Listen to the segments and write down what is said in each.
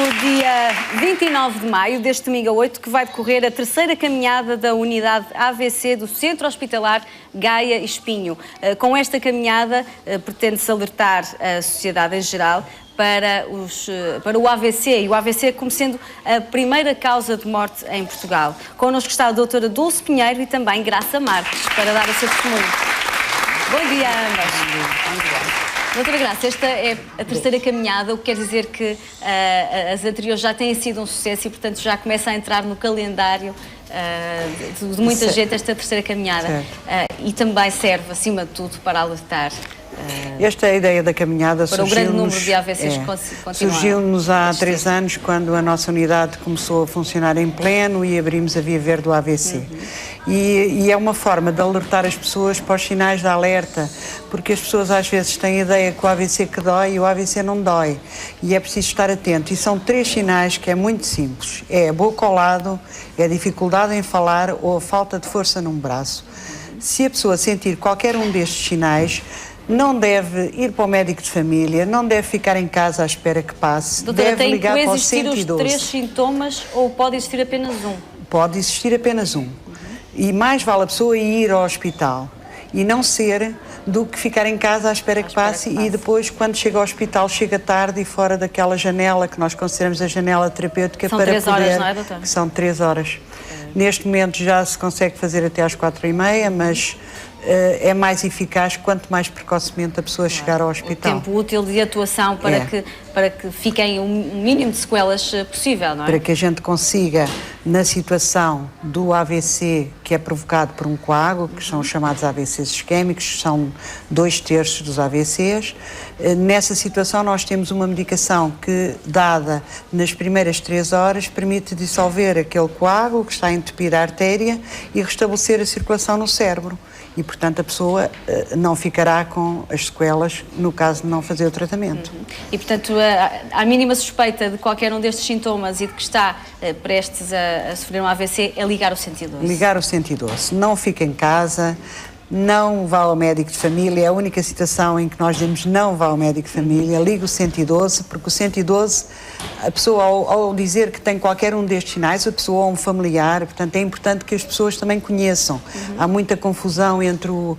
dia 29 de maio, deste domingo a 8, que vai decorrer a terceira caminhada da unidade AVC do Centro Hospitalar Gaia Espinho. Com esta caminhada, pretende-se alertar a sociedade em geral para o AVC, e o AVC como sendo a primeira causa de morte em Portugal. Connosco está a doutora Dulce Pinheiro e também Graça Marques, para dar o seu testemunho. Bom dia a ambas. Bom dia. Doutora Graça, esta é a terceira caminhada, o que quer dizer que as anteriores já têm sido um sucesso e, portanto, já começa a entrar no calendário de muita gente esta terceira caminhada. E também serve, acima de tudo, para alertar. Esta é a ideia da caminhada. Para o grande número de AVCs que surgiu-nos há 3 anos, quando a nossa unidade começou a funcionar em pleno e abrimos a Via Verde do AVC. E é uma forma de alertar as pessoas para os sinais de alerta, porque as pessoas às vezes têm a ideia que o AVC que dói e o AVC não dói. E é preciso estar atento. E são 3 sinais que é muito simples. É a boca ao lado, é a dificuldade em falar ou a falta de força num braço. Se a pessoa sentir qualquer um destes sinais, não deve ir para o médico de família, não deve ficar em casa à espera que passe. Doutora, deve ligar para o 112. Tem que existir os 3 sintomas ou pode existir apenas um? Pode existir apenas um. E mais vale a pessoa ir ao hospital e não ser do que ficar em casa à espera que passe e depois, quando chega ao hospital, chega tarde e fora daquela janela que nós consideramos a janela terapêutica para poder... São 3 horas, não é, doutora? Que são 3 horas. Neste momento já se consegue fazer até às 4h30, mas é mais eficaz quanto mais precocemente a pessoa chegar ao hospital. O tempo útil de atuação para que fiquem o mínimo de sequelas possível, não é? Para que a gente consiga, na situação do AVC que é provocado por um coágulo, que são os chamados AVCs isquémicos, que são 2/3 dos AVCs, nessa situação nós temos uma medicação que, dada nas primeiras 3 horas, permite dissolver aquele coágulo que está a entupir a artéria e restabelecer a circulação no cérebro. E, portanto, a pessoa não ficará com as sequelas no caso de não fazer o tratamento. E, portanto, a mínima suspeita de qualquer um destes sintomas e de que está prestes a sofrer um AVC é ligar o 112. Ligar o 112. Não fique em casa, não vá ao médico de família. É a única situação em que nós dizemos não vá ao médico de família, ligue o 112, porque o 112, a pessoa ao dizer que tem qualquer um destes sinais, a pessoa ou um familiar, portanto é importante que as pessoas também conheçam. Há muita confusão entre o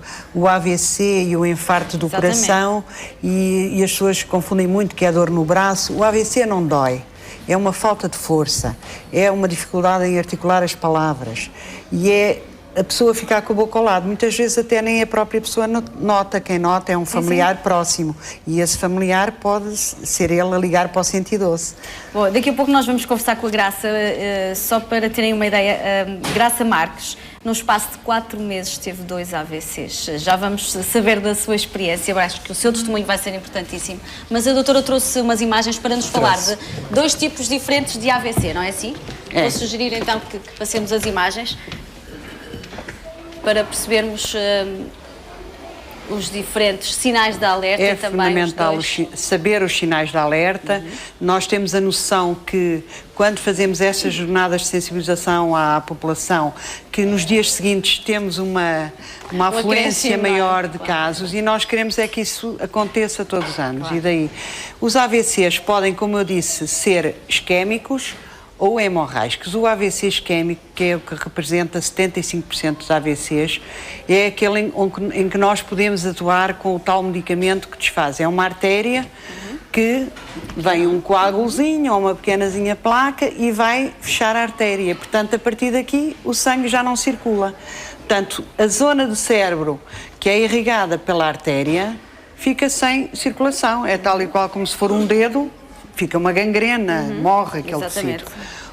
AVC e o infarto do coração e as pessoas confundem muito que é dor no braço. O AVC não dói. É uma falta de força, é uma dificuldade em articular as palavras e é a pessoa ficar com a boca ao lado. Muitas vezes até nem a própria pessoa nota. Quem nota é um familiar próximo e esse familiar pode ser ele a ligar para o 112. Bom, daqui a pouco nós vamos conversar com a Graça, só para terem uma ideia. Graça Marques, num espaço de 4 meses, teve 2 AVCs. Já vamos saber da sua experiência. Eu acho que o seu testemunho vai ser importantíssimo. Mas a doutora trouxe umas imagens para nos falar de 2 tipos diferentes de AVC, não é assim? Vou sugerir então que passemos as imagens para percebermos os diferentes sinais de alerta e também fundamental saber os sinais de alerta. Nós temos a noção que, quando fazemos estas jornadas de sensibilização à população, que nos dias seguintes temos uma afluência maior de casos e nós queremos é que isso aconteça todos os anos. E daí, os AVCs podem, como eu disse, ser isquémicos ou hemorrágicos. O AVC isquémico, que é o que representa 75% dos AVCs, é aquele em que nós podemos atuar com o tal medicamento que desfaz. É uma artéria que vem um coágulozinho ou uma pequenazinha placa e vai fechar a artéria. Portanto, a partir daqui, o sangue já não circula. Portanto, a zona do cérebro que é irrigada pela artéria fica sem circulação. É tal e qual como se for um dedo, fica uma gangrena, morre aquele tecido.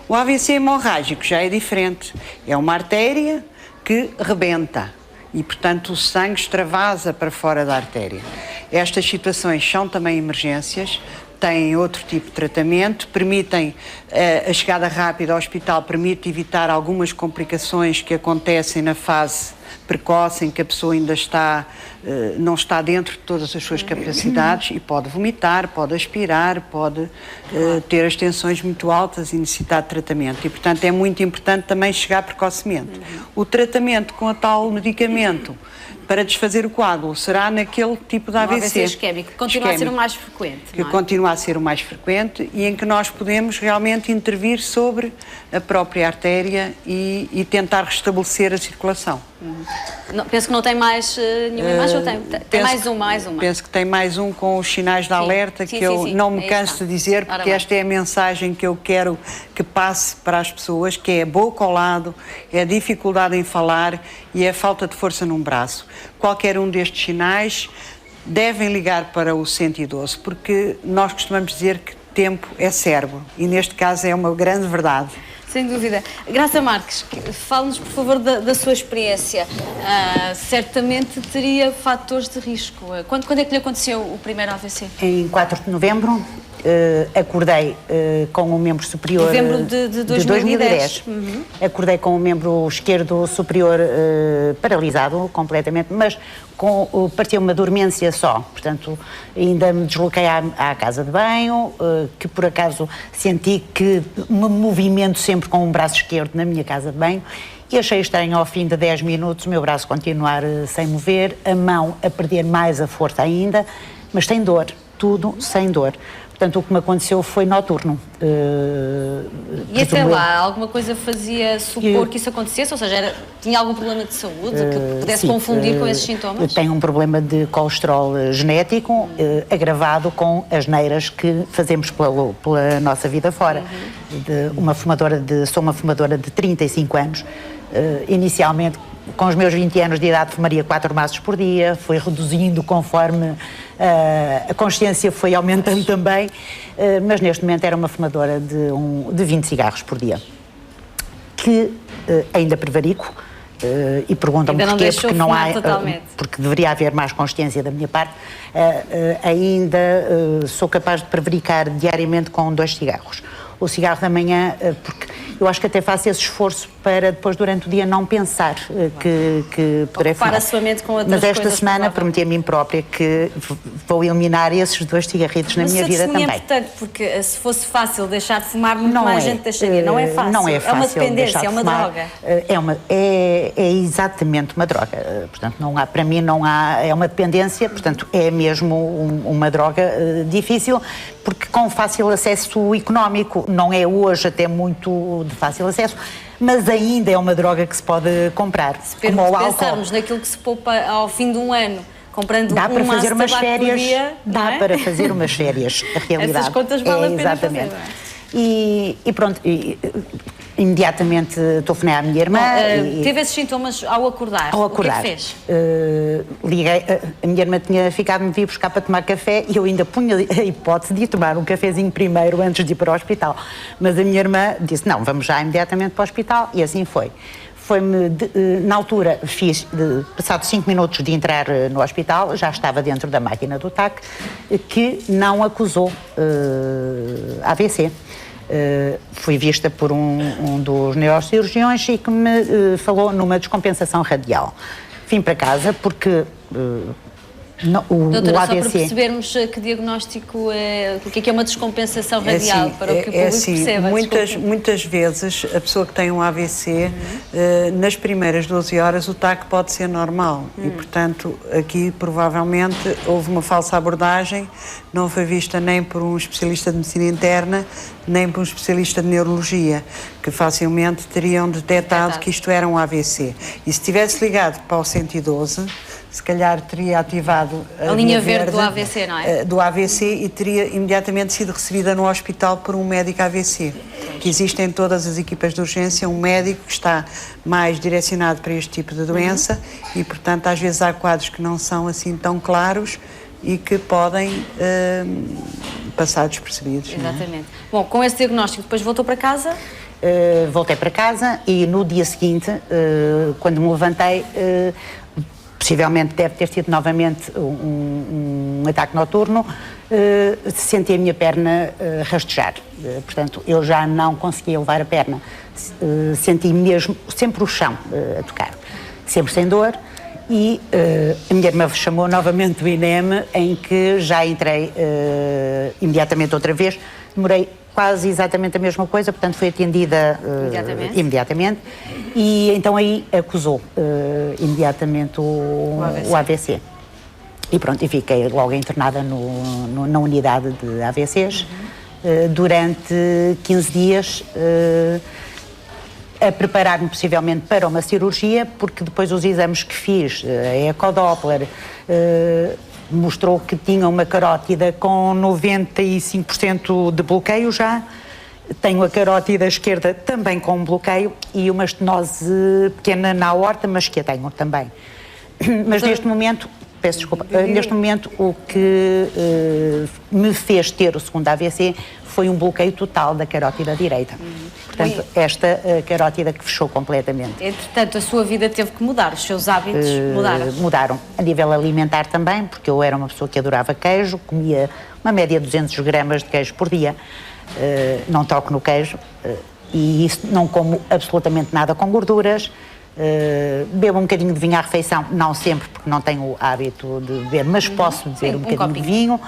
O AVC hemorrágico já é diferente. É uma artéria que rebenta e, portanto, o sangue extravasa para fora da artéria. Estas situações são também emergências, têm outro tipo de tratamento, permitem a chegada rápida ao hospital, permite evitar algumas complicações que acontecem na fase precoce, em que a pessoa ainda não está dentro de todas as suas capacidades e pode vomitar, pode aspirar, pode ter as tensões muito altas e necessitar de tratamento. E, portanto, é muito importante também chegar precocemente. O tratamento com a tal medicamento para desfazer o coágulo será naquele tipo de AVC. AVC isquémico, que continua a ser o mais frequente. Que continua a ser o mais frequente e em que nós podemos realmente intervir sobre a própria artéria e tentar restabelecer a circulação. Não, penso que não tem mais nenhuma imagem, ou tem mais uma. Penso que tem mais um com os sinais de alerta, que eu não me canso de dizer, porque esta é a mensagem que eu quero que passe para as pessoas, que é a boca ao lado, é a dificuldade em falar e é a falta de força num braço. Qualquer um destes sinais devem ligar para o 112, porque nós costumamos dizer que tempo é cérebro e neste caso é uma grande verdade. Sem dúvida. Graça Marques, fale-nos, por favor, da sua experiência. Certamente teria fatores de risco. Quando é que lhe aconteceu o primeiro AVC? Em 4 de novembro, acordei com um membro superior... Novembro de 2010. Acordei com o membro esquerdo superior paralisado completamente, mas parecia uma dormência só. Portanto, ainda me desloquei à casa de banho, que por acaso senti que me movimento sempre com o braço esquerdo na minha casa de banho, e achei estranho ao fim de 10 minutos o meu braço continuar sem mover, a mão a perder mais a força ainda, mas sem dor, tudo sem dor. Portanto, o que me aconteceu foi noturno. E até lá, alguma coisa fazia supor que isso acontecesse? Ou seja, tinha algum problema de saúde que pudesse confundir com esses sintomas? Tenho um problema de colesterol genético agravado com as neiras que fazemos pela nossa vida fora. Sou uma fumadora de 35 anos. Inicialmente, com os meus 20 anos de idade, fumaria 4 maços por dia, fui reduzindo conforme a consciência foi aumentando também, mas neste momento era uma fumadora de 20 cigarros por dia, que ainda prevarico, e perguntam-me porquê, porque não há, porque deveria haver mais consciência da minha parte, ainda sou capaz de prevaricar diariamente com 2 cigarros. O cigarro da manhã, porque eu acho que até faço esse esforço para depois durante o dia não pensar que poderei fumar. A sua mente com outras Mas esta semana prometi a mim própria que vou eliminar esses 2 cigarritos na minha vida também. Mas é importante, porque se fosse fácil deixar de fumar, muito mais gente deixaria. Não é fácil. Não é fácil. É uma dependência, é uma droga. É exatamente uma droga. Portanto, para mim não há, é uma dependência, portanto é mesmo uma droga difícil, porque com fácil acesso económico, não é hoje até muito de fácil acesso, mas ainda é uma droga que se pode comprar. Se pensarmos naquilo que se poupa ao fim de um ano, comprando dá para fazer umas férias, dia, dá para fazer umas férias, a realidade. Essas contas vale a pena fazer. E pronto, imediatamente telefonei à minha irmã. Teve esses sintomas ao acordar? Ao acordar. O que é que fez? Liguei, a minha irmã tinha ficado me vir buscar para tomar café e eu ainda punha a hipótese de ir tomar um cafezinho primeiro antes de ir para o hospital. Mas a minha irmã disse, não, vamos já imediatamente para o hospital, e assim foi. Na altura, passado 5 minutos de entrar no hospital, já estava dentro da máquina do TAC, que não acusou AVC. Fui vista por um dos neurocirurgiões e que me falou numa descompensação radial. Vim para casa porque Doutora, o AVC... só para percebermos que diagnóstico o que é uma descompensação radial, para o que o público perceba. Muitas vezes a pessoa que tem um AVC, nas primeiras 12 horas o TAC pode ser normal e, portanto, aqui provavelmente houve uma falsa abordagem, não foi vista nem por um especialista de medicina interna, nem por um especialista de neurologia, que facilmente teriam detectado que isto era um AVC. E se tivesse ligado para o 112, se calhar teria ativado a linha verde do AVC, não é? Do AVC, e teria imediatamente sido recebida no hospital por um médico AVC. Que existe em todas as equipas de urgência um médico que está mais direcionado para este tipo de doença e, portanto, às vezes há quadros que não são assim tão claros e que podem passar despercebidos. Exatamente. Bom, com esse diagnóstico depois voltou para casa? Voltei para casa e no dia seguinte, quando me levantei, possivelmente deve ter sido novamente um ataque noturno, senti a minha perna rastejar. Portanto, eu já não conseguia levar a perna. Senti mesmo sempre o chão a tocar. sempre sem dor. E a minha irmã chamou novamente o INEM, em que já entrei imediatamente outra vez. Demorei quase exatamente a mesma coisa, portanto fui atendida imediatamente. E então aí acusou imediatamente o AVC. E pronto, e fiquei logo internada na unidade de AVCs durante 15 dias. A preparar-me possivelmente para uma cirurgia, porque depois os exames que fiz, a ecodoppler, mostrou que tinha uma carótida com 95% de bloqueio já. Tenho a carótida esquerda também com bloqueio e uma estenose pequena na aorta, mas que a tenho também. Mas neste momento, peço desculpa, neste momento o que me fez ter o segundo AVC foi um bloqueio total da carótida direita. Portanto, esta carótida que fechou completamente. Entretanto, a sua vida teve que mudar, os seus hábitos mudaram? Mudaram. A nível alimentar também, porque eu era uma pessoa que adorava queijo, comia uma média de 200 gramas de queijo por dia. Não toco no queijo e isso, não como absolutamente nada com gorduras. Bebo um bocadinho de vinho à refeição, não sempre, porque não tenho o hábito de beber, mas posso beber um bocadinho de vinho,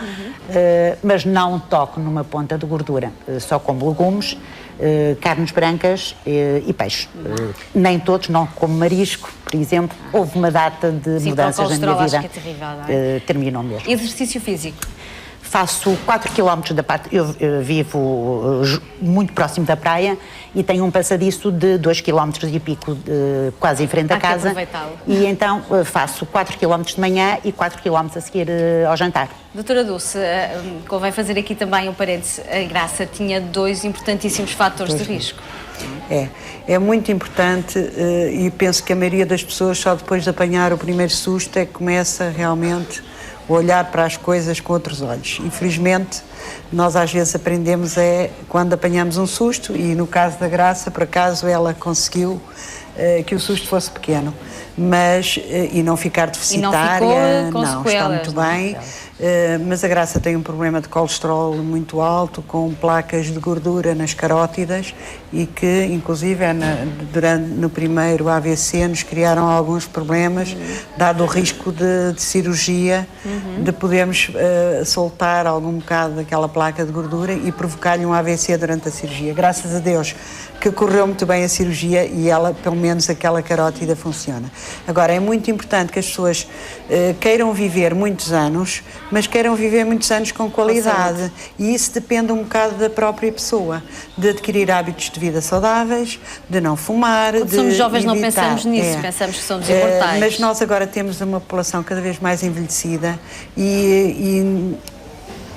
mas não toco numa ponta de gordura, só como legumes, carnes brancas e peixe. Nem todos, não como marisco, por exemplo. Houve uma data de mudanças na minha vida. Acho que é terrível, não é? Terminou mesmo. Exercício físico? Faço 4 km da parte, eu vivo muito próximo da praia e tenho um passadiço de 2 km e pico, quase em frente à casa. E então faço 4 km de manhã e 4 km a seguir ao jantar. Doutora Dulce, convém fazer aqui também um parênteses. A Graça tinha 2 importantíssimos fatores de risco. É muito importante e penso que a maioria das pessoas só depois de apanhar o primeiro susto é que começa realmente olhar para as coisas com outros olhos. Infelizmente, nós às vezes aprendemos quando apanhamos um susto, e no caso da Graça, por acaso, ela conseguiu que o susto fosse pequeno, mas, e não ficar deficitária, não está muito bem, mas a Graça tem um problema de colesterol muito alto, com placas de gordura nas carótidas, e que, inclusive, no primeiro AVC, nos criaram alguns problemas, dado o risco de cirurgia, de podermos soltar algum bocado daquela placa de gordura e provocar-lhe um AVC durante a cirurgia. Graças a Deus que correu muito bem a cirurgia e ela, pelo menos aquela carótida funciona. Agora, é muito importante que as pessoas queiram viver muitos anos, mas queiram viver muitos anos com qualidade. E isso depende um bocado da própria pessoa, de adquirir hábitos de vida saudáveis, de não fumar, Quando somos jovens não pensamos nisso, pensamos que somos imortais. Mas nós agora temos uma população cada vez mais envelhecida e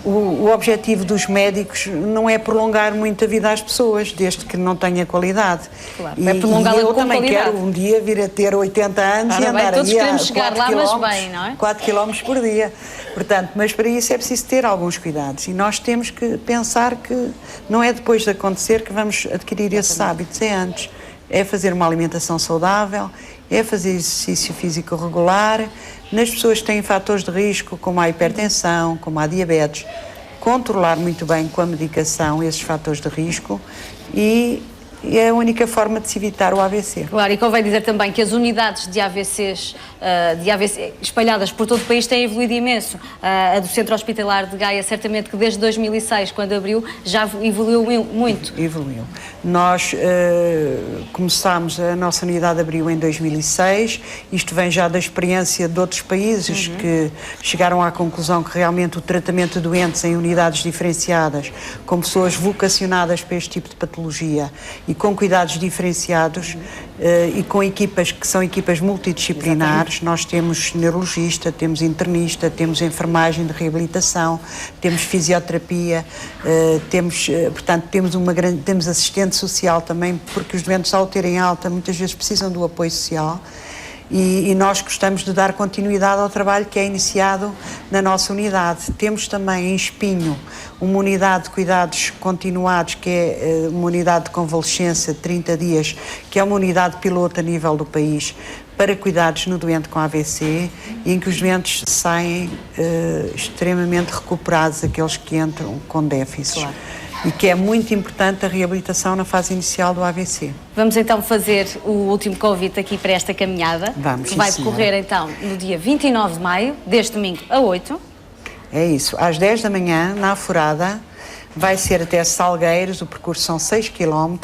o objetivo dos médicos não é prolongar muito a vida às pessoas, desde que não tenha qualidade. Claro, é prolongá-la com também qualidade. Quero um dia vir a ter 80 anos e andar todos aí queremos a chegar 4 lá, km, mas bem, não é? 4 km por dia. Portanto, mas para isso é preciso ter alguns cuidados e nós temos que pensar que não é depois de acontecer que vamos adquirir esses hábitos, é antes. É fazer uma alimentação saudável, é fazer exercício físico regular. Nas pessoas que têm fatores de risco, como a hipertensão, como a diabetes, controlar muito bem com a medicação esses fatores de risco e é a única forma de se evitar o AVC. Claro, e convém dizer também que as unidades de AVCs espalhadas por todo o país têm evoluído imenso. A do Centro Hospitalar de Gaia, certamente que desde 2006, quando abriu, já evoluiu muito. Evoluiu. Nós começámos, a nossa unidade abriu em 2006, isto vem já da experiência de outros países que chegaram à conclusão que realmente o tratamento de doentes em unidades diferenciadas, com pessoas vocacionadas para este tipo de patologia e com cuidados diferenciados e com equipas que são equipas multidisciplinares. Nós temos neurologista, temos internista, temos enfermagem de reabilitação, temos fisioterapia, portanto, temos assistente social também, porque os doentes, ao terem alta, muitas vezes precisam do apoio social. E nós gostamos de dar continuidade ao trabalho que é iniciado na nossa unidade. Temos também em Espinho uma unidade de cuidados continuados, que é uma unidade de convalescença de 30 dias, que é uma unidade piloto a nível do país, para cuidados no doente com AVC, e em que os doentes saem extremamente recuperados, aqueles que entram com déficits. Claro. e que é muito importante a reabilitação na fase inicial do AVC. Vamos então fazer o último convite aqui para esta caminhada. Vamos, que vai sim, decorrer então no dia 29 de maio, deste domingo a 8. É isso, às 10 da manhã, na Aforada, vai ser até Salgueiros, o percurso são 6 km,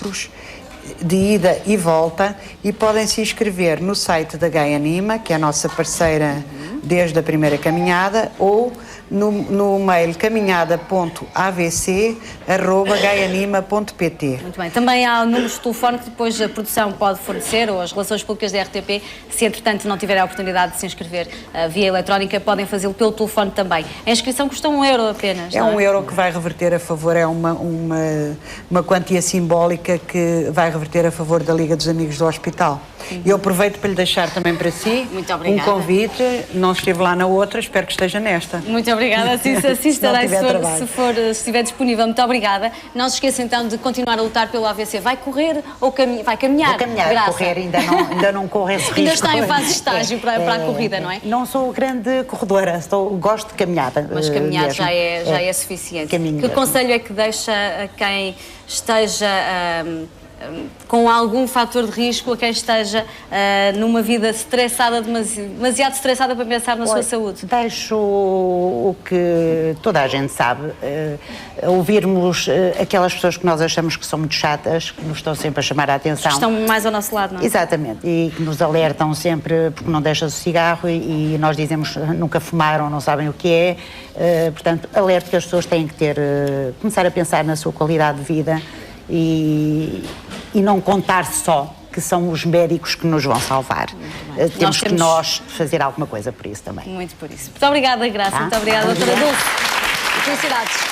de ida e volta, e podem se inscrever no site da Gaia Anima, que é a nossa parceira desde a primeira caminhada, ou no mail caminhada.avc@gaianima.pt. Muito bem. Também há números de telefone que depois a produção pode fornecer, ou as relações públicas da RTP, se entretanto não tiverem a oportunidade de se inscrever via eletrónica, podem fazê-lo pelo telefone também. A inscrição custa €1 apenas. É não €1 que vai reverter a favor, é uma quantia simbólica que vai reverter a favor da Liga dos Amigos do Hospital. Eu aproveito para lhe deixar também para si Muito obrigada. um convite, não esteve lá na outra, espero que esteja nesta. Muito obrigada, assim estarei tiver trabalho. se estiver disponível. Muito obrigada. Não se esqueça então de continuar a lutar pelo AVC. Vai correr ou vai caminhar? Vou caminhar, Graça. correr, ainda não corro esse risco. Ainda está em fase de estágio para a corrida, não é? Não sou grande corredora, gosto de caminhada. Mas caminhar mesmo. já é suficiente. Caminho Que mesmo. conselho é que deixa a quem esteja com algum fator de risco, a quem esteja numa vida estressada, demasiado estressada para pensar na sua saúde? Deixo o que toda a gente sabe, ouvirmos aquelas pessoas que nós achamos que são muito chatas, que nos estão sempre a chamar a atenção. Estão mais ao nosso lado, não é? Exatamente, e que nos alertam sempre porque não deixam o cigarro e nós dizemos nunca fumaram, não sabem o que é. Portanto, alerto que as pessoas têm que começar a pensar na sua qualidade de vida e não contar só que são os médicos que nos vão salvar. Temos que nós fazer alguma coisa por isso também. Muito por isso. Muito obrigada, Graça. Muito obrigada, doutora Dulce. Felicidades.